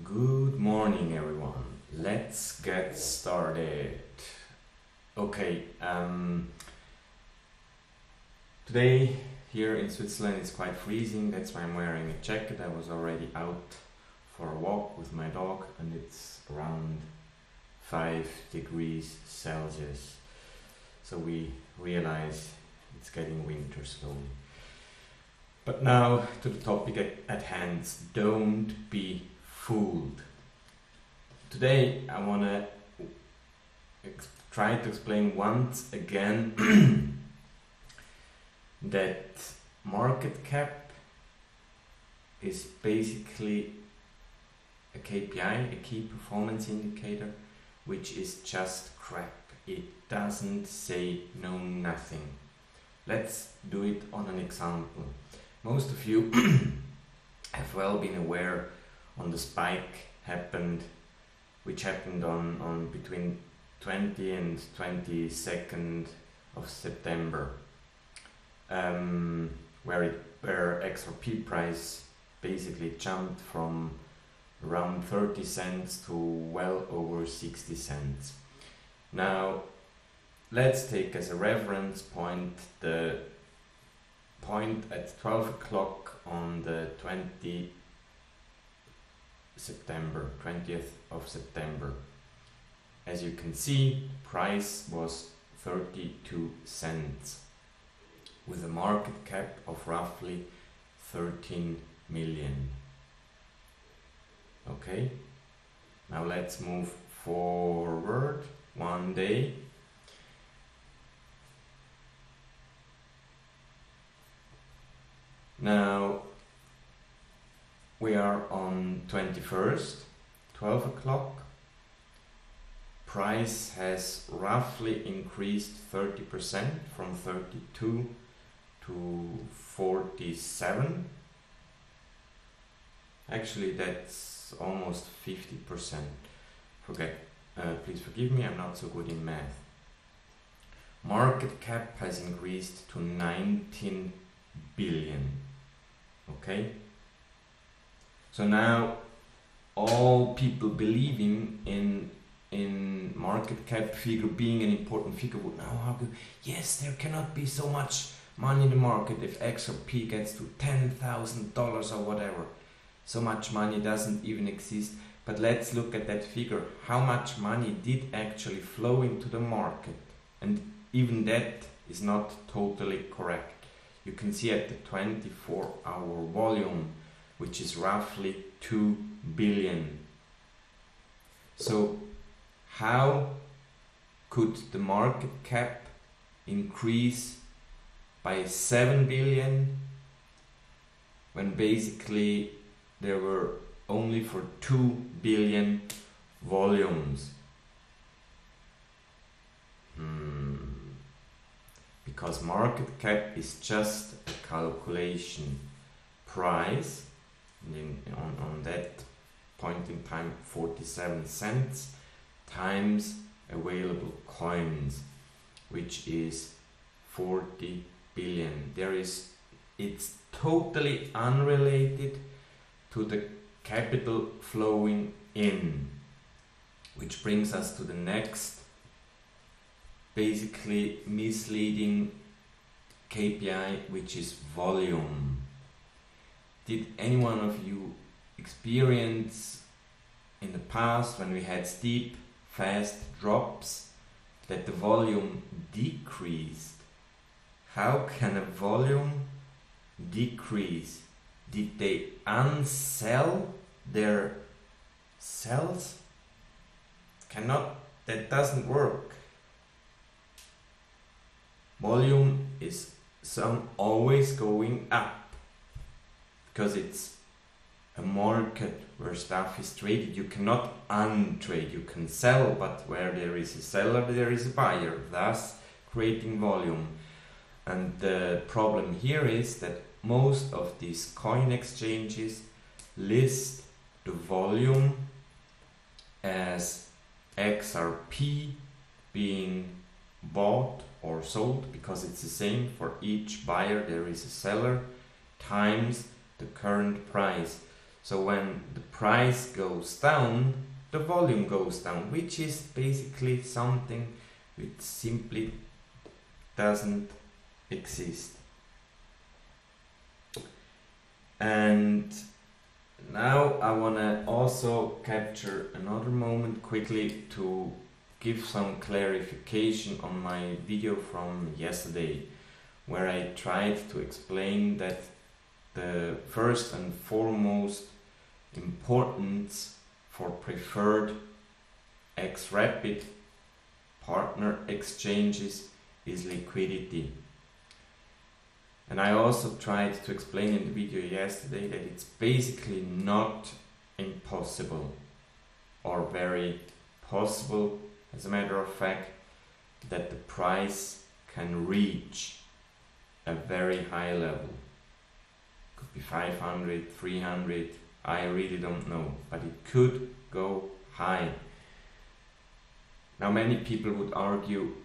Good morning, everyone. Let's get started. Okay, today here in Switzerland it's quite freezing, that's why I'm wearing a jacket. I was already out for a walk with my dog and it's around 5 degrees Celsius. So we realize it's getting winter slowly. But now to the topic at hand, don't be fooled. Today I want to try to explain once again that market cap is basically a KPI, a key performance indicator, which is just crap. It doesn't say nothing. Let's do it on an example. Most of you have well been aware on the spike which happened on between 20 and 22nd of September, where xRapid price basically jumped from around 30 cents to well over 60 cents. Now let's take as a reference point the point at 12 o'clock on the 20th of September. As you can see, price was 32 cents with a market cap of roughly 13 million. Okay, now let's move forward one day. Now we are on 21st, 12 o'clock. Price has roughly increased 30% from 32 to 47. Actually, that's almost 50%. Please forgive me, I'm not so good in math. Market cap has increased to 19 billion. Okay? So now all people believing in market cap figure being an important figure would now argue, yes, there cannot be so much money in the market if xRP gets to $10,000 or whatever. So much money doesn't even exist. But let's look at that figure. How much money did actually flow into the market? And even that is not totally correct. You can see at the 24-hour volume, which is roughly 2 billion. So how could the market cap increase by 7 billion when basically there were only for 2 billion volumes? Because market cap is just a calculation. Price, on that point in time 47 cents, times available coins, which is 40 billion. It's totally unrelated to the capital flowing in, which brings us to the next basically misleading KPI, which is volume. Did any one of you experience in the past, when we had steep, fast drops, that the volume decreased? How can a volume decrease? Did they unsell their cells? That doesn't work. Volume is always going up because it's a market where stuff is traded. You cannot untrade. You can sell, but where there is a seller, there is a buyer, thus creating volume. And the problem here is that most of these coin exchanges list the volume as xRP being bought or sold, because it's the same for each buyer. There is a seller times the current price. So when the price goes down, the volume goes down, which is basically something which simply doesn't exist. And now I want to also capture another moment quickly to give some clarification on my video from yesterday, where I tried to explain that the first and foremost importance for preferred xRapid partner exchanges is liquidity. And I also tried to explain in the video yesterday that it's basically not impossible, or very possible, as a matter of fact, that the price can reach a very high level. Could be 500, 300, I really don't know, but it could go high. Now many people would argue,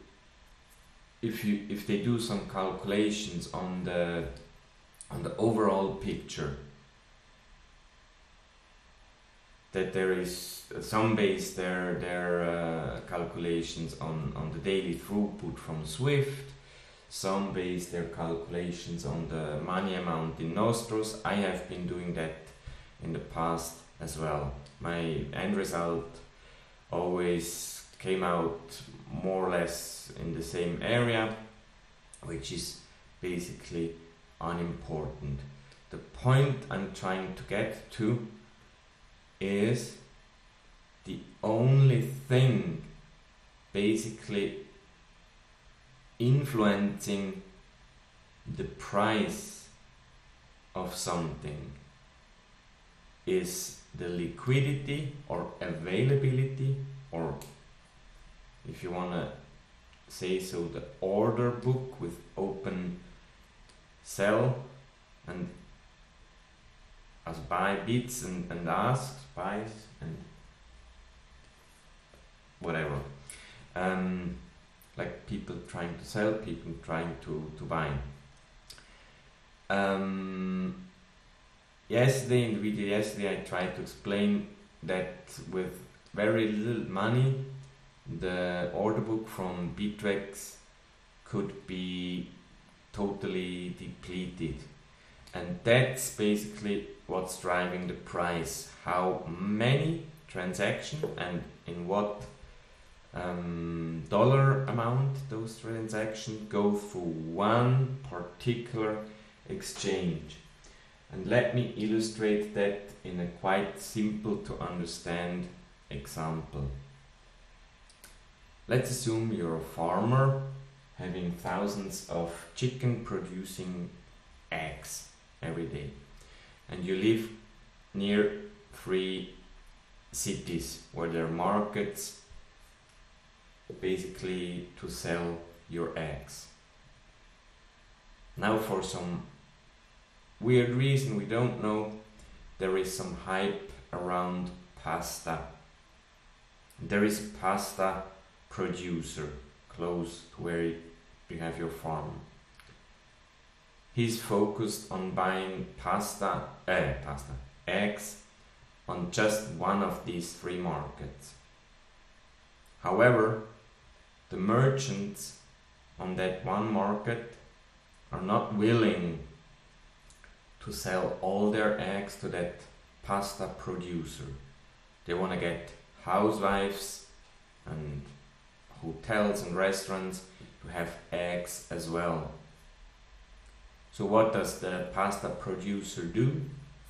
if they do some calculations on the overall picture, that there is some base their calculations on the daily throughput from Swift, some base their calculations on the money amount in Nostros. I have been doing that in the past as well. My end result always came out more or less in the same area, which is basically unimportant. The point I'm trying to get to is the only thing basically influencing the price of something is the liquidity or availability, or if you want to say so, the order book with open sell and as buy bids and asks, buys and whatever. Like people trying to sell, people trying to buy. Yesterday, in the video yesterday, I tried to explain that with very little money, the order book from Bittrex could be totally depleted. And that's basically what's driving the price. How many transactions and in what dollar amount those transactions go through one particular exchange. And let me illustrate that in a quite simple to understand example. Let's assume you're a farmer having thousands of chicken producing eggs every day, and you live near 3 cities where there are markets basically to sell your eggs. Now, for some weird reason we don't know, there is some hype around pasta. There is a pasta producer close to where you have your farm. He's focused on buying eggs on just one of these 3 markets. However, the merchants on that one market are not willing to sell all their eggs to that pasta producer. They want to get housewives and hotels and restaurants to have eggs as well. So what does the pasta producer do?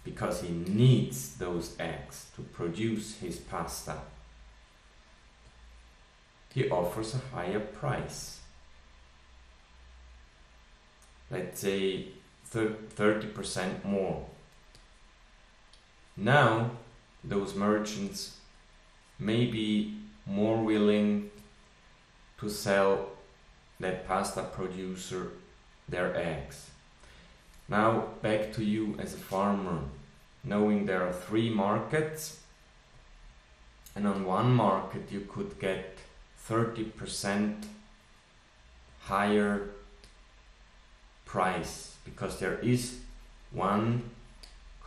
Because he needs those eggs to produce his pasta, he offers a higher price. Let's say 30% more. Now those merchants may be more willing to sell that pasta producer their eggs. Now back to you as a farmer, knowing there are 3 markets, and on one market you could get 30% higher price because there is one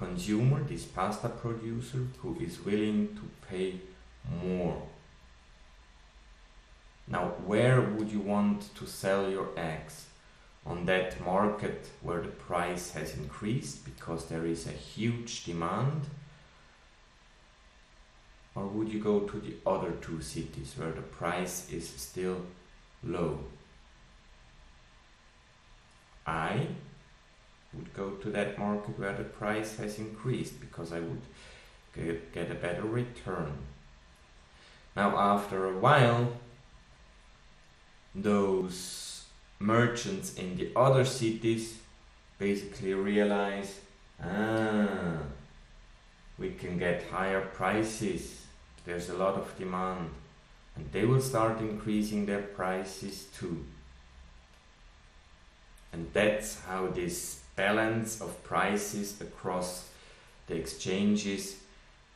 consumer, this pasta producer, who is willing to pay more. Now, where would you want to sell your eggs? On that market where the price has increased because there is a huge demand? Or would you go to the other two cities where the price is still low? I would go to that market where the price has increased because I would get a better return. Now, after a while, those merchants in the other cities basically realize, we can get higher prices, there's a lot of demand, and they will start increasing their prices too. And that's how this balance of prices across the exchanges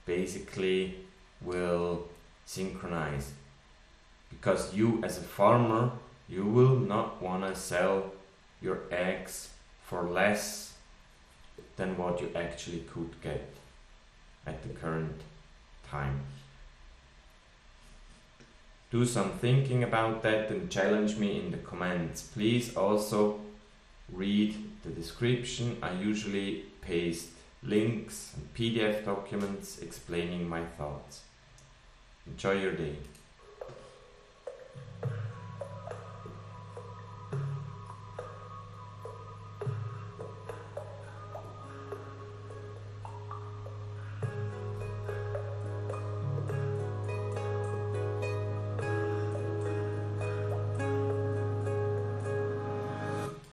basically will synchronize. Because you as a farmer, you will not want to sell your eggs for less than what you actually could get at the current time. Do some thinking about that and challenge me in the comments. Please also read the description. I usually paste links and PDF documents explaining my thoughts. Enjoy your day.